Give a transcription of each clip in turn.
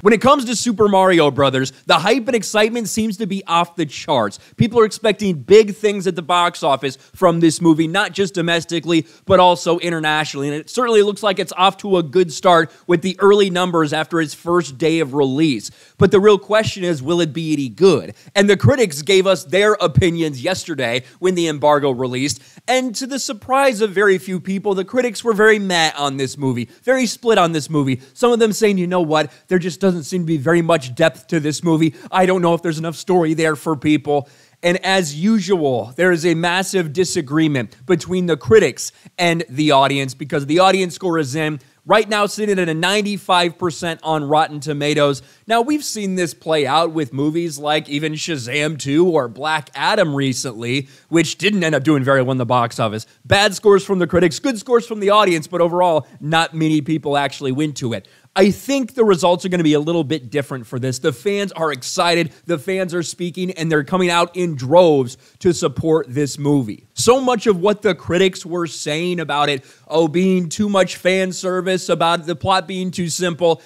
When it comes to Super Mario Brothers, the hype and excitement seems to be off the charts. People are expecting big things at the box office from this movie, not just domestically, but also internationally. And it certainly looks like it's off to a good start with the early numbers after its first day of release. But the real question is, will it be any good? And the critics gave us their opinions yesterday when the embargo released. And to the surprise of very few people, the critics were very meh on this movie, very split on this movie. Some of them saying, you know what, there just doesn't seem to be very much depth to this movie. I don't know if there's enough story there for people. And as usual, there is a massive disagreement between the critics and the audience because the audience score is in. Right now, sitting at a 95% on Rotten Tomatoes. Now, we've seen this play out with movies like even Shazam 2 or Black Adam recently, which didn't end up doing very well in the box office. Bad scores from the critics, good scores from the audience, but overall, not many people actually went to it. I think the results are going to be a little bit different for this. The fans are excited, the fans are speaking, and they're coming out in droves to support this movie. So much of what the critics were saying about it, being too much fan service, about the plot being too simple,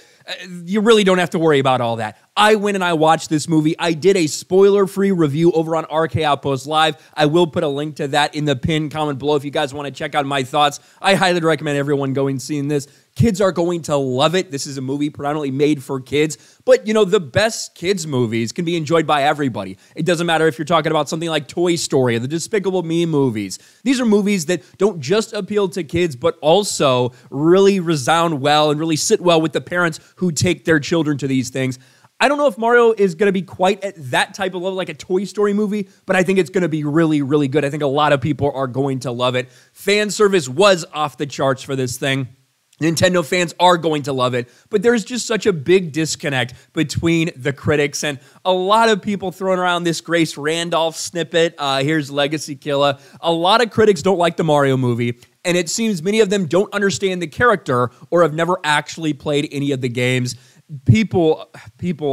you really don't have to worry about all that. I went and I watched this movie. I did a spoiler-free review over on RK Outpost Live. I will put a link to that in the pinned comment below if you guys want to check out my thoughts. I highly recommend everyone going and seeing this. Kids are going to love it. This is a movie predominantly made for kids. But, you know, the best kids' movies can be enjoyed by everybody. It doesn't matter if you're talking about something like Toy Story or the Despicable Me movies. These are movies that don't just appeal to kids, but also really resound well and really sit well with the parents who take their children to these things. I don't know if Mario is going to be quite at that type of level like a Toy Story movie, but I think it's going to be really, really good. I think a lot of people are going to love it. Fan service was off the charts for this thing. Nintendo fans are going to love it, but there's just such a big disconnect between the critics and a lot of people throwing around this Grace Randolph snippet. Here's Legacy Killa. A lot of critics don't like the Mario movie, and it seems many of them don't understand the character or have never actually played any of the games. People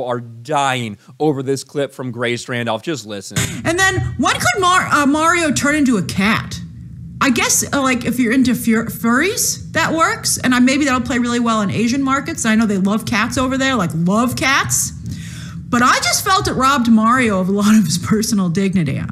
are dying over this clip from Grace Randolph. Just listen. And then, when could Mario turn into a cat? I guess, like, if you're into furries, that works. And maybe that'll play really well in Asian markets. I know they love cats over there, like, love cats. But I just felt it robbed Mario of a lot of his personal dignity. All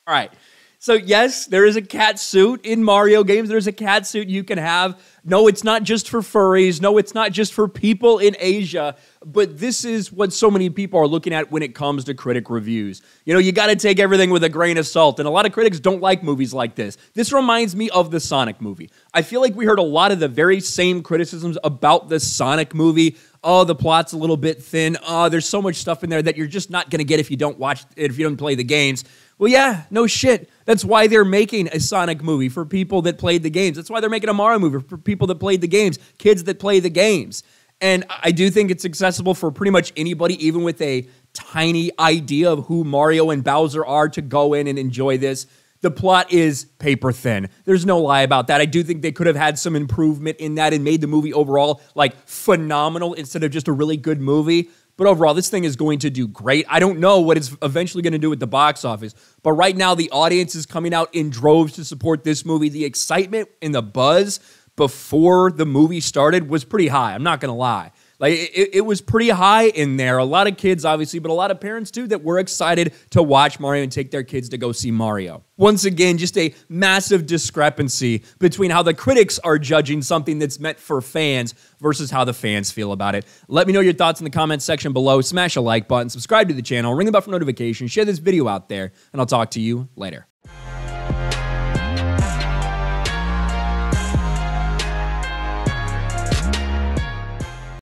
right. So, yes, there is a cat suit in Mario games. There's a cat suit you can have. No, it's not just for furries. No, it's not just for people in Asia. But this is what so many people are looking at when it comes to critic reviews. You know, you got to take everything with a grain of salt. And a lot of critics don't like movies like this. This reminds me of the Sonic movie. I feel like we heard a lot of the very same criticisms about the Sonic movie. Oh, the plot's a little bit thin. Oh, there's so much stuff in there that you're just not going to get if you don't watch it, if you don't play the games. Well, yeah, no shit. That's why they're making a Sonic movie for people that played the games. That's why they're making a Mario movie for people that played the games, kids that play the games. And I do think it's accessible for pretty much anybody, even with a tiny idea of who Mario and Bowser are, to go in and enjoy this. The plot is paper thin. There's no lie about that. I do think they could have had some improvement in that and made the movie overall, like, phenomenal instead of just a really good movie. But overall, this thing is going to do great. I don't know what it's eventually going to do at the box office. But right now, the audience is coming out in droves to support this movie. The excitement and the buzz before the movie started was pretty high. I'm not going to lie. Like, it was pretty high in there. A lot of kids, obviously, but a lot of parents, too, that were excited to watch Mario and take their kids to go see Mario. Once again, just a massive discrepancy between how the critics are judging something that's meant for fans versus how the fans feel about it. Let me know your thoughts in the comments section below. Smash a like button, subscribe to the channel, ring the bell for notifications, share this video out there, and I'll talk to you later.